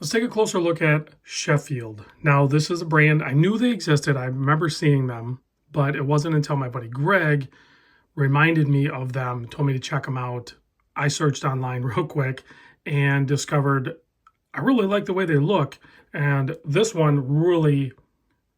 Let's take a closer look at Sheffield. Now, this is a brand, I knew they existed. I remember seeing them, but it wasn't until my buddy Greg reminded me of them, told me to check them out. I searched online real quick and discovered I really like the way they look. And this one really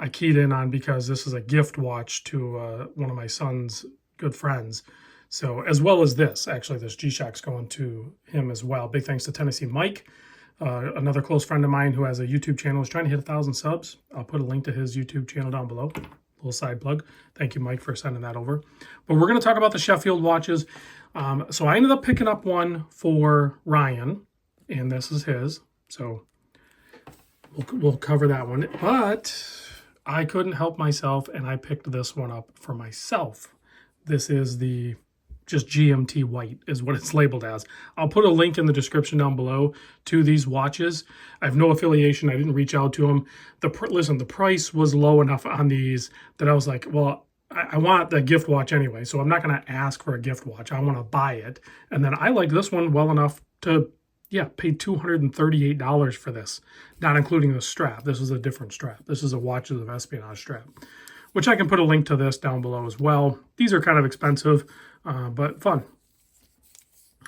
I keyed in on because this is a gift watch to one of my son's good friends. So, as well as this, actually, this G-Shock's going to him as well. Big thanks to Tennessee Mike. Another close friend of mine who has a YouTube channel is trying to hit 1,000 subs. I'll put a link to his YouTube channel down below. Little side plug. Thank you, Mike, for sending that over. But we're going to talk about the Sheffield watches. So I ended up picking up one for Ryan, and this is his. So we'll cover that one. But I couldn't help myself, and I picked this one up for myself. This is the just GMT white is what it's labeled as. I'll put a link in the description down below to these watches. I have no affiliation. I didn't reach out to them. Listen, the price was low enough on these that I was like, well, I want the gift watch anyway, so I'm not going to ask for a gift watch. I want to buy it. And then I like this one well enough to, yeah, pay $238 for this, not including the strap. This is a different strap. This is a Watches of Espionage strap, which I can put a link to this down below as well. These are kind of expensive, but fun.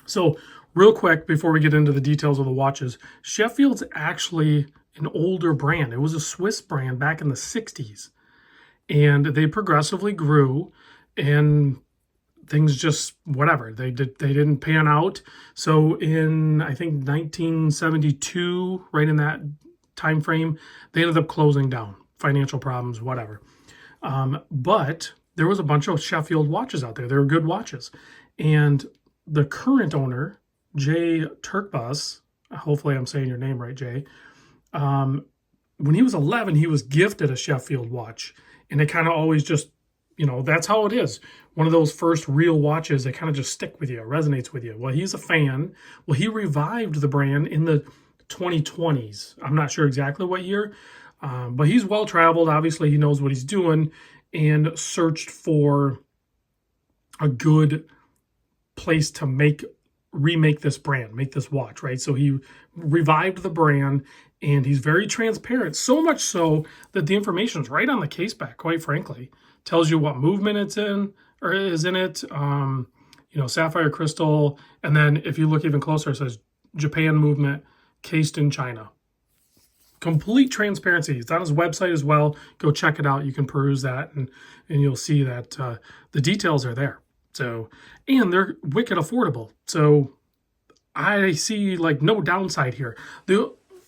So real quick, before we get into the details of the watches, Sheffield's actually an older brand. It was a Swiss brand back in the 60s. And they progressively grew, and things just, whatever, they didn't pan out. So in, I think, 1972, right in that time frame, they ended up closing down. Financial problems, whatever. But there was a bunch of Sheffield watches out there. They were good watches. And the current owner, Jay Turkbus, hopefully I'm saying your name right, Jay, when he was 11, he was gifted a Sheffield watch. And it kind of always just, you know, that's how it is. One of those first real watches that kind of just stick with you, resonates with you. Well, he's a fan. Well, he revived the brand in the 2020s. I'm not sure exactly what year, but he's well-traveled. Obviously, he knows what he's doing, and searched for a good place to remake this brand, make this watch, right? So he revived the brand, and he's very transparent, so much so that the information is right on the case back, quite frankly. Tells you what movement it's in, or is in it, you know, sapphire crystal, and then if you look even closer, it says Japan movement, cased in China. Complete transparency. It's on his website as well. Go check it out. You can peruse that, and you'll see that the details are there. So, and they're wicked affordable. So I see like no downside here.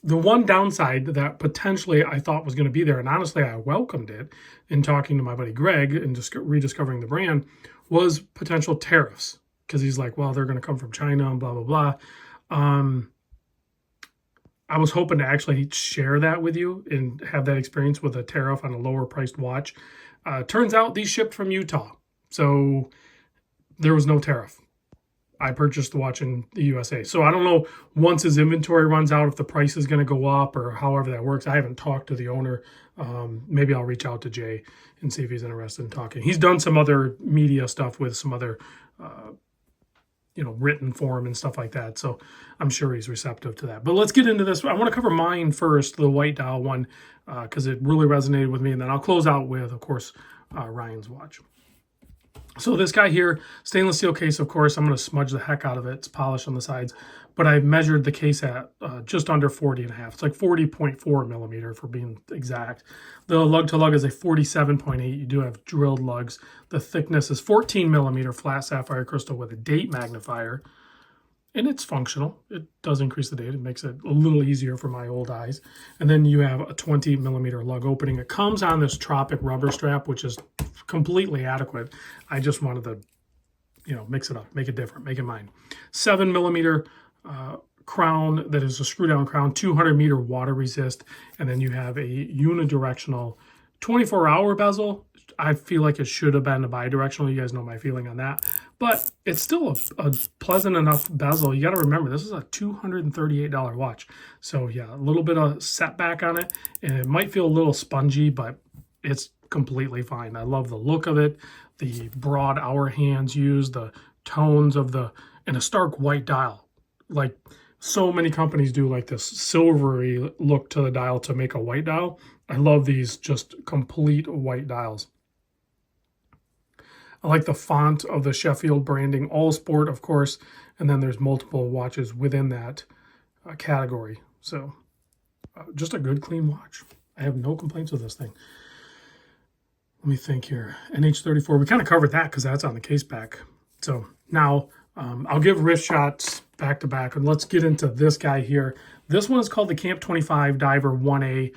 The one downside that potentially I thought was going to be there, and honestly I welcomed it in talking to my buddy Greg and just rediscovering the brand, was potential tariffs. Because he's like, well, they're going to come from China and blah, blah, blah. I was hoping to actually share that with you and have that experience with a tariff on a lower priced watch. Turns out these shipped from Utah. So there was no tariff. I purchased the watch in the USA. So I don't know, once his inventory runs out, if the price is going to go up or however that works. I haven't talked to the owner. Maybe I'll reach out to Jay and see if he's interested in talking. He's done some other media stuff with some other, you know, written form and stuff like that. So I'm sure he's receptive to that. But let's get into this. I want to cover mine first, the white dial one, because it really resonated with me. And then I'll close out with, of course, Ryan's watch. So this guy here, stainless steel case, of course, I'm going to smudge the heck out of it. It's polished on the sides, but I measured the case at just under 40 and a half. It's like 40.4 millimeter for being exact. The lug to lug is a 47.8. You do have drilled lugs. The thickness is 14 millimeter flat sapphire crystal with a date magnifier. And it's functional. It does increase the date. It makes it a little easier for my old eyes. And then you have a 20 millimeter lug opening. It comes on this Tropic rubber strap, which is completely adequate. I just wanted to, you know, mix it up, make it different, make it mine. 7 millimeter crown that is a screw down crown, 200 meter water resist. And then you have a unidirectional 24-hour bezel. I feel like it should have been a bi-directional. You guys know my feeling on that. But it's still a pleasant enough bezel. You got to remember, this is a $238 watch. So yeah, a little bit of setback on it. And it might feel a little spongy, but it's completely fine. I love the look of it. The broad hour hands used, the tones of and a stark white dial. Like, so many companies do like this silvery look to the dial to make a white dial. I love these just complete white dials. I like the font of the Sheffield branding, all sport, of course, and then there's multiple watches within that category. So just a good, clean watch. I have no complaints with this thing. Let me think here. NH34, we kind of covered that because that's on the case back. So now I'll give wrist shots back to back, and let's get into this guy here. This one is called the Camp 25 Diver 1A.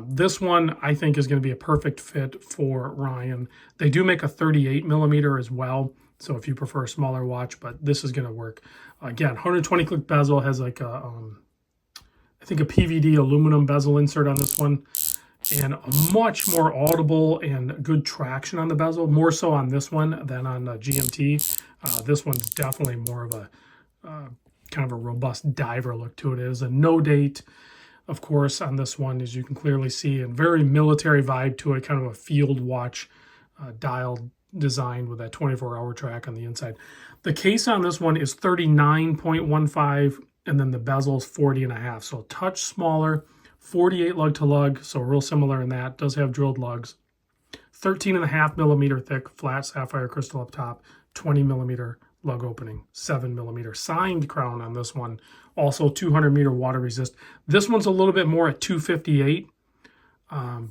This one I think is going to be a perfect fit for Ryan. They do make a 38 millimeter as well, so if you prefer a smaller watch, but this is going to work. Again, 120 click bezel, has like a, I think a PVD aluminum bezel insert on this one, and a much more audible and good traction on the bezel, more so on this one than on the GMT. This one's definitely more of a kind of a robust diver look to it. It is a no date, of course, on this one, as you can clearly see, and very military vibe to it, kind of a field watch dial design with that 24-hour track on the inside. The case on this one is 39.15, and then the bezel is 40.5, so a touch smaller. 48 lug to lug, so real similar in that. Does have drilled lugs. 13.5 millimeter thick flat sapphire crystal up top. 20 millimeter lug opening. 7 millimeter signed crown on this one. Also 200 meter water resist. This one's a little bit more at 258,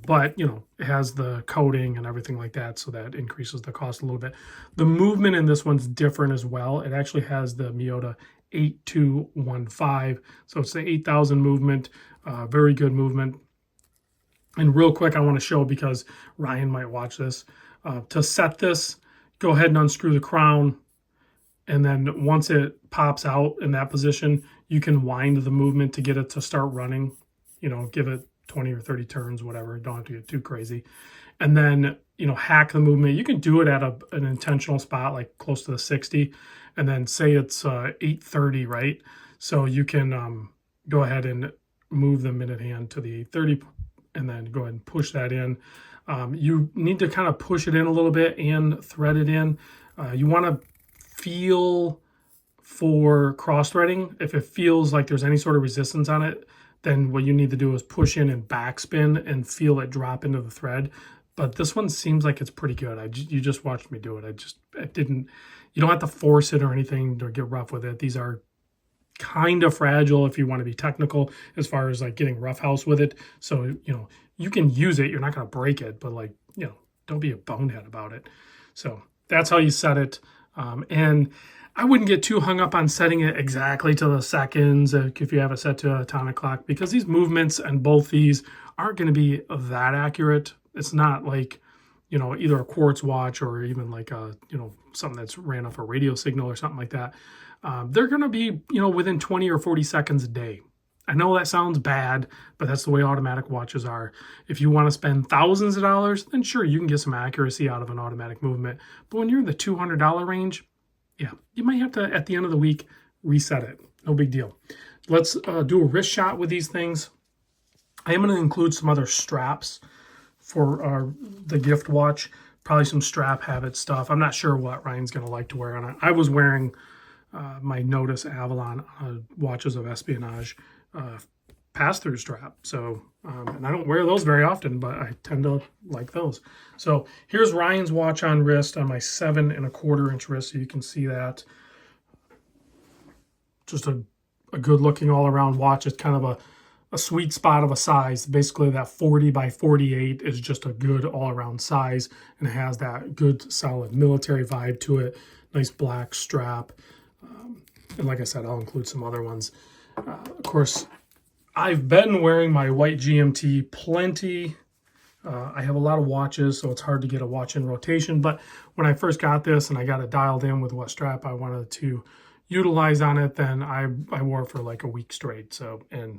but you know, it has the coating and everything like that, so that increases the cost a little bit. The movement in this one's different as well. It actually has the Miyota 8215, so it's the 8,000 movement. Very good movement. And real quick, I want to show, because Ryan might watch this, to set this, go ahead and unscrew the crown, and then once it pops out in that position, you can wind the movement to get it to start running. You know, give it 20 or 30 turns, whatever. Don't have to get too crazy. And then, you know, hack the movement. You can do it at an intentional spot, like close to the 60, and then say it's 830, right? So you can go ahead and move the minute hand to the 830 and then go ahead and push that in. You need to kind of push it in a little bit and thread it in. You want to feel for cross threading. If it feels like there's any sort of resistance on it, then what you need to do is push in and backspin and feel it drop into the thread. But this one seems like it's pretty good. You just watched me do it. You don't have to force it or anything to get rough with it. These are kind of fragile if you want to be technical as far as like getting roughhouse with it. So, you know, you can use it. You're not going to break it, but like, you know, don't be a bonehead about it. So that's how you set it. And I wouldn't get too hung up on setting it exactly to the seconds if you have it set to an atomic clock, because these movements and both these aren't going to be that accurate. It's not like, you know, either a quartz watch or even like a, you know, something that's ran off a radio signal or something like that. They're going to be, you know, within 20 or 40 seconds a day. I know that sounds bad, but that's the way automatic watches are. If you want to spend thousands of dollars, then sure, you can get some accuracy out of an automatic movement. But when you're in the $200 range, yeah, you might have to, at the end of the week, reset it. No big deal. Let's do a wrist shot with these things. I am going to include some other straps for the gift watch. Probably some strap habit stuff. I'm not sure what Ryan's going to like to wear on it. I was wearing my Notice Avalon watches of espionage pass-through strap. So, and I don't wear those very often, but I tend to like those. So here's Ryan's watch on wrist on my 7.25 inch wrist. So you can see that. Just a good looking all around watch. It's kind of a sweet spot of a size. Basically that 40 by 48 is just a good all around size, and it has that good solid military vibe to it. Nice black strap. And like I said, I'll include some other ones. Of course, I've been wearing my white GMT plenty. I have a lot of watches, so it's hard to get a watch in rotation. But when I first got this and I got it dialed in with what strap I wanted to utilize on it, then I wore it for like a week straight. So, and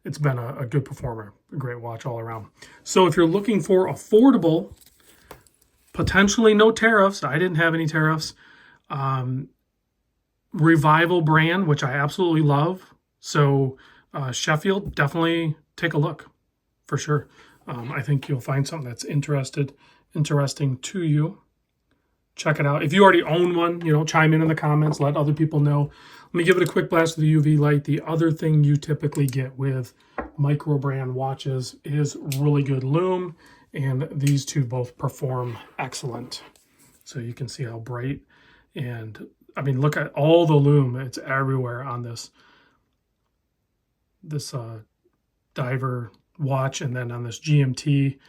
it's been a good performer, a great watch all around. So if you're looking for affordable, potentially no tariffs, I didn't have any tariffs, Revival brand, which I absolutely love. So Sheffield, definitely take a look for sure. I think you'll find something that's interesting to you. Check it out. If you already own one, you know, chime in the comments, let other people know. Let me give it a quick blast with the UV light. The other thing you typically get with micro brand watches is really good lume, and these two both perform excellent. So you can see how bright, and I mean, look at all the lume. It's everywhere on this diver watch, and then on this GMT,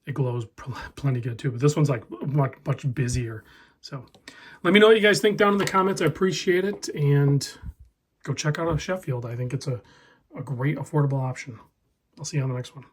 it glows plenty good too. But this one's like much busier. So let me know what you guys think down in the comments. I appreciate it, and go check out a Sheffield. I think it's a great affordable option. I'll see you on the next one.